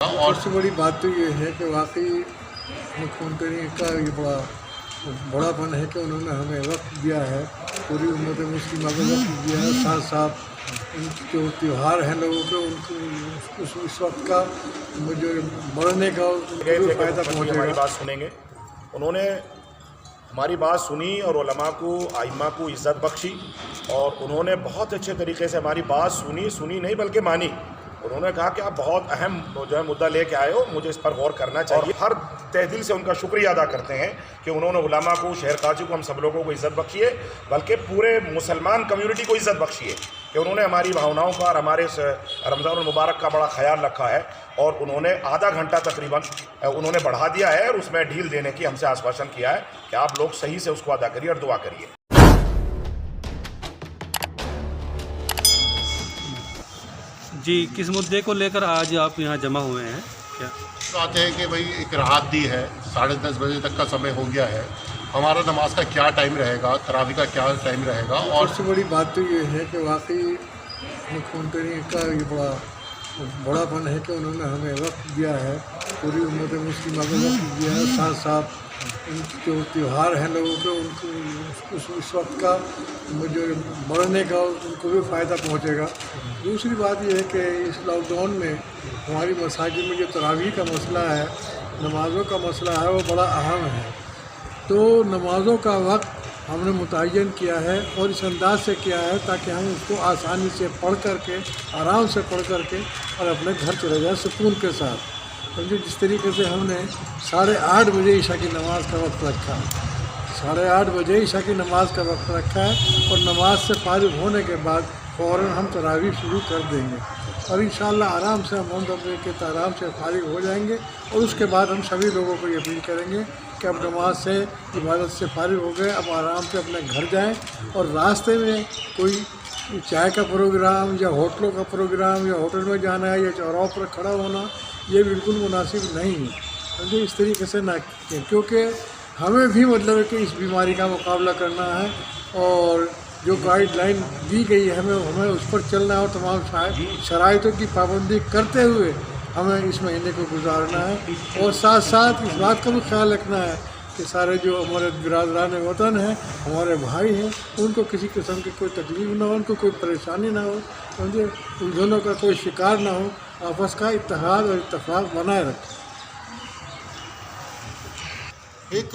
और सबसे बड़ी बात तो ये है कि वाकई मुख्यमंत्री का ये बड़ापन है कि उन्होंने हमें वक्त दिया है, पूरी उम्मत मुस्लिमा को वक्त दिया है। साथ साथ उनके जो त्यौहार हैं लोगों के उनको उस वक्त का जो बढ़ने का उनको फ़ायदा पहुँचेगा। हमारी बात सुनेंगे। उन्होंने हमारी बात सुनी और उलमा को आइम्मा को इज़्ज़त बख्शी और उन्होंने बहुत अच्छे तरीके से हमारी बात सुनी नहीं बल्कि मानी। उन्होंने कहा कि आप बहुत अहम जो है मुद्दा लेके आए हो, मुझे इस पर गौर करना चाहिए। हर तहे दिल से उनका शुक्रिया अदा करते हैं कि उन्होंने उलमा को, शहर काजी को, हम सब लोगों को इज़्ज़त बख्शी है, बल्कि पूरे मुसलमान कम्युनिटी को इज़्ज़त बख्शी है कि उन्होंने हमारी भावनाओं का और हमारे रमज़ान मुबारक का बड़ा ख्याल रखा है और उन्होंने आधा घंटा तकरीबन उन्होंने बढ़ा दिया है और उसमें ढील देने की हमसे आश्वासन किया है कि आप लोग सही से उसको अदा करिए और दुआ करिए। जी, किस मुद्दे को लेकर आज आप यहाँ जमा हुए हैं? क्या बात है कि भाई एक राहत दी है, 10:30 बजे तक का समय हो गया है, हमारा नमाज का क्या टाइम रहेगा, तरावी का क्या टाइम रहेगा। और सबसे बड़ी बात तो ये है कि वाकई मुख्यमंत्री का ये बड़ापन है कि उन्होंने हमें वक्त दिया है, पूरी उम्मत मुस्लिमा को वक्त दिया है। साथ साथ उनके जो त्यौहार हैं लोगों के उनको उस वक्त का जो बढ़ने का उनको भी फ़ायदा पहुँचेगा। दूसरी बात यह है कि इस लॉकडाउन में हमारी मसाजिद में जो तरावी का मसला है, नमाज़ों का मसला है, वो बड़ा अहम है। तो नमाज़ों का वक्त हमने मुतय्यन किया है और इस अंदाज से किया है ताकि हम उसको आसानी से पढ़ करके, आराम से पढ़ करके और अपने घर चले जाए सुकून के साथ। समझे, जिस तरीके से हमने 8:30 बजे ईशा की नमाज़ का वक्त रखा है, 8:30 बजे ईशा की नमाज़ का वक्त रखा है और नमाज से फारिग होने के बाद फ़ौरन हम तरावी शुरू कर देंगे और इंशाअल्लाह आराम से हम दफे के आराम से फारिग हो जाएंगे। और उसके बाद हम सभी लोगों को ये अपील करेंगे कि अब नमाज से, इबादत से फारिग हो गए, अब आराम से अपने घर जाएं और रास्ते में कोई चाय का प्रोग्राम या होटलों का प्रोग्राम या होटल में जाना है या चौराहों पर खड़ा होना, ये बिल्कुल मुनासिब नहीं है। समझे, इस तरीके से ना, क्योंकि हमें भी मतलब है कि इस बीमारी का मुकाबला करना है और जो गाइडलाइन दी गई है हमें उस पर चलना है और तमाम शराइतों की पाबंदी करते हुए हमें इस महीने को गुजारना है। और साथ साथ इस बात का भी ख्याल रखना है कि सारे जो हमारे बिरादरान वतन हैं, हमारे भाई हैं, उनको किसी किस्म की कोई तकलीफ़ ना हो, उनको कोई परेशानी ना हो, समझे, उलझनों का कोई शिकार ना हो, आपस का इत्तेहाद और इत्तेफाक बनाए रखें। एक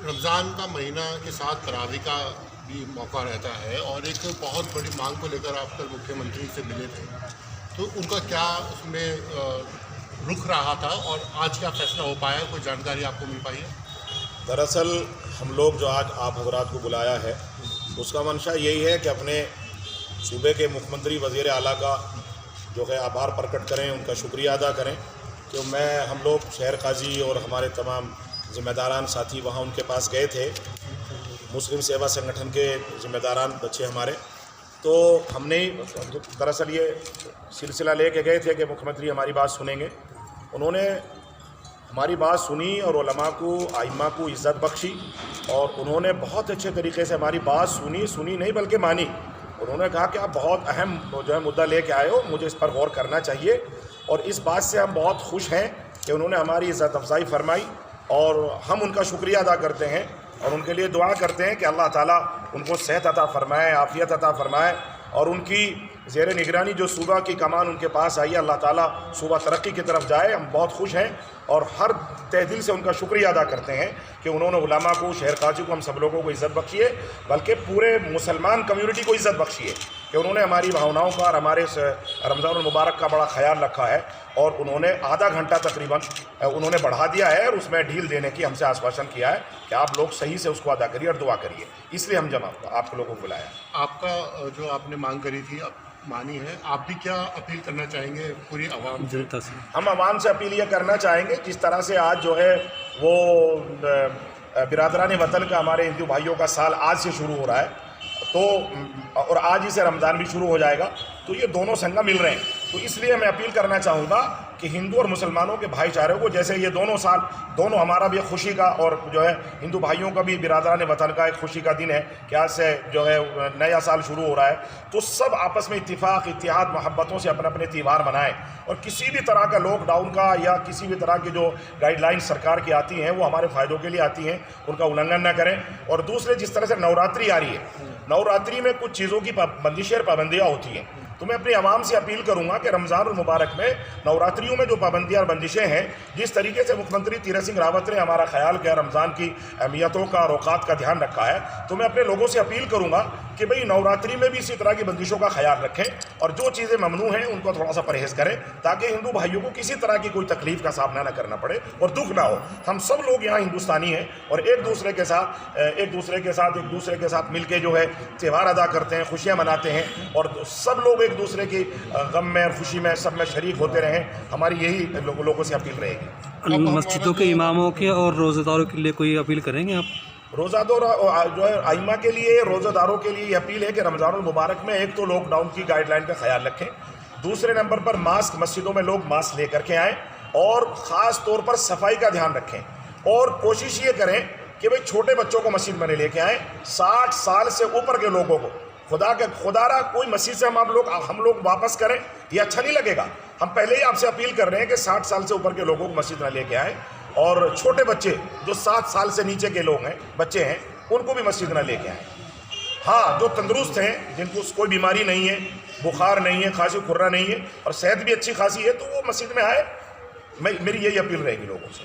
रमज़ान का महीना के साथ तरावी का भी मौका रहता है और एक बहुत बड़ी मांग को लेकर आप कल मुख्यमंत्री से मिले थे, तो उनका क्या उसमें रुख रहा था और आज क्या फैसला हो पाया, कोई जानकारी आपको मिल पाई है? दरअसल हम लोग जो आज आप हजरात को बुलाया है उसका मंशा यही है कि अपने सूबे के मुख्यमंत्री वज़ीर आला का जो है आभार प्रकट करें, उनका शुक्रिया अदा करें कि हम लोग शहर काजी और हमारे तमाम ज़िम्मेदारान साथी वहाँ उनके पास गए थे, मुस्लिम सेवा संगठन के ज़िम्मेदारान बच्चे हमारे। तो हमने दरअसल ये सिलसिला लेके गए थे कि मुख्यमंत्री हमारी बात सुनेंगे। उन्होंने हमारी बात सुनी और उलमा को, आइम्मा को इज़्ज़त बख्शी और उन्होंने बहुत अच्छे तरीके से हमारी बात सुनी नहीं बल्कि मानी। उन्होंने कहा कि आप बहुत अहम जो है मुद्दा लेके आए हो, मुझे इस पर गौर करना चाहिए और इस बात से हम बहुत खुश हैं कि उन्होंने हमारी इज़्ज़त अफजाई फरमाई और हम उनका शुक्रिया अदा करते हैं और उनके लिए दुआ करते हैं कि अल्लाह ताला उनको सेहत अता फरमाए, आफ़ियत अता फरमाए और उनकी ज़ेर निगरानी जो सूबा की कमान उनके पास आई है, अल्लाह ताला सूबा तरक्की की तरफ जाए। हम बहुत खुश हैं और हर तहे दिल से उनका शुक्रिया अदा करते हैं कि उन्होंने उलमा को, शहर काजी को, हम सब लोगों को इज़्ज़त बख्शी है, बल्कि पूरे मुसलमान कम्युनिटी को इज़्ज़त बख्शी है कि उन्होंने हमारी भावनाओं का और हमारे रमज़ान मुबारक का बड़ा ख्याल रखा है और उन्होंने आधा घंटा तकरीबन उन्होंने बढ़ा दिया है और उसमें ढील देने की हमसे आश्वासन किया है कि आप लोग सही से उसको अदा करिए और दुआ करिए। इसलिए हम आप लोगों को बुलाया। आपका जो आपने मांग करी थी मानी है, आप भी क्या अपील करना चाहेंगे पूरी आवाम जनता से? हम आवाम से अपील ये करना चाहेंगे, जिस तरह से आज जो है वो बिरादरान वतन का, हमारे हिंदू भाइयों का साल आज से शुरू हो रहा है, तो और आज ही से रमज़ान भी शुरू हो जाएगा, तो ये दोनों संगम मिल रहे हैं। تو اس لیے میں اپیل کرنا چاہوں گا کہ ہندو اور مسلمانوں کے بھائی چارے کو، جیسے یہ دونوں ہمارا بھی ایک خوشی کا اور جو ہے ہندو بھائیوں کا بھی برادران وطن کا ایک خوشی کا دن ہے کہ آج سے جو ہے نیا سال شروع ہو رہا ہے، تو سب آپس میں اتفاق اتحاد محبتوں سے اپنے اپنے تہوار منائیں، اور کسی بھی طرح کا لاک ڈاؤن کا یا کسی بھی طرح کی جو گائیڈ لائن سرکار کی آتی ہیں وہ ہمارے فائدوں کے لیے آتی ہیں، ان کا النگھن نہ کریں۔ اور دوسرے، جس طرح سے نوراتری آ رہی ہے، نوراتری میں کچھ چیزوں کی بندشیں اور پابندیاں ہوتی ہیں، تو میں اپنی عوام سے اپیل کروں گا کہ رمضان المبارک میں نوراتریوں میں جو پابندیاں اور بندشیں ہیں، جس طریقے سے مکھ منتری تیرتھ سنگھ راوت نے ہمارا خیال کیا، رمضان کی اہمیتوں کا اور اوقات کا دھیان رکھا ہے، تو میں اپنے لوگوں سے اپیل کروں گا کہ بھئی نوراتری میں بھی اسی طرح کی بندشوں کا خیال رکھیں، اور جو چیزیں ممنوع ہیں ان کو تھوڑا سا پرہیز کریں، تاکہ ہندو بھائیوں کو کسی طرح کی کوئی تکلیف کا سامنا نہ کرنا پڑے اور دکھ نہ ہو۔ ہم سب لوگ یہاں ہندوستانی ہیں اور ایک دوسرے کے ساتھ مل کے جو ہے تہوار ادا کرتے ہیں، خوشیاں مناتے ہیں، اور سب لوگ ایک دوسرے کی غم میں اور خوشی میں سب میں شریک ہوتے رہیں۔ ہماری یہی لوگوں سے اپیل رہے گی۔ مسجدوں کے اماموں کے اور روزہ داروں کے لیے کوئی اپیل کریں گے آپ؟ روزہ دار جو ہے ائمہ کے لیے، روزہ داروں کے لیے یہ اپیل ہے کہ رمضان المبارک میں ایک تو لاک ڈاؤن کی گائیڈ لائن کا خیال رکھیں، دوسرے نمبر پر ماسک، مسجدوں میں لوگ ماسک لے کر کے آئیں، اور خاص طور پر صفائی کا دھیان رکھیں، اور کوشش یہ کریں کہ بھئی چھوٹے بچوں کو مسجد میں لے کے آئیں، 60 سال سے اوپر کے لوگوں کو۔ خدا را کوئی مسجد سے ہم لوگ واپس کریں یہ اچھا نہیں لگے گا۔ ہم پہلے ہی آپ سے اپیل کر رہے ہیں کہ 60 سال سے اوپر کے لوگوں کو مسجد میں لے کے آئیں، اور چھوٹے بچے جو 7 سال سے نیچے کے لوگ ہیں، بچے ہیں، ان کو بھی مسجد میں لے کے آئیں۔ ہاں، جو تندرست ہیں، جن کو کوئی بیماری نہیں ہے، بخار نہیں ہے، کھانسی کھرا نہیں ہے، اور صحت بھی اچھی خاصی ہے، تو وہ مسجد میں آئے۔ میری یہی اپیل رہے گی لوگوں سے۔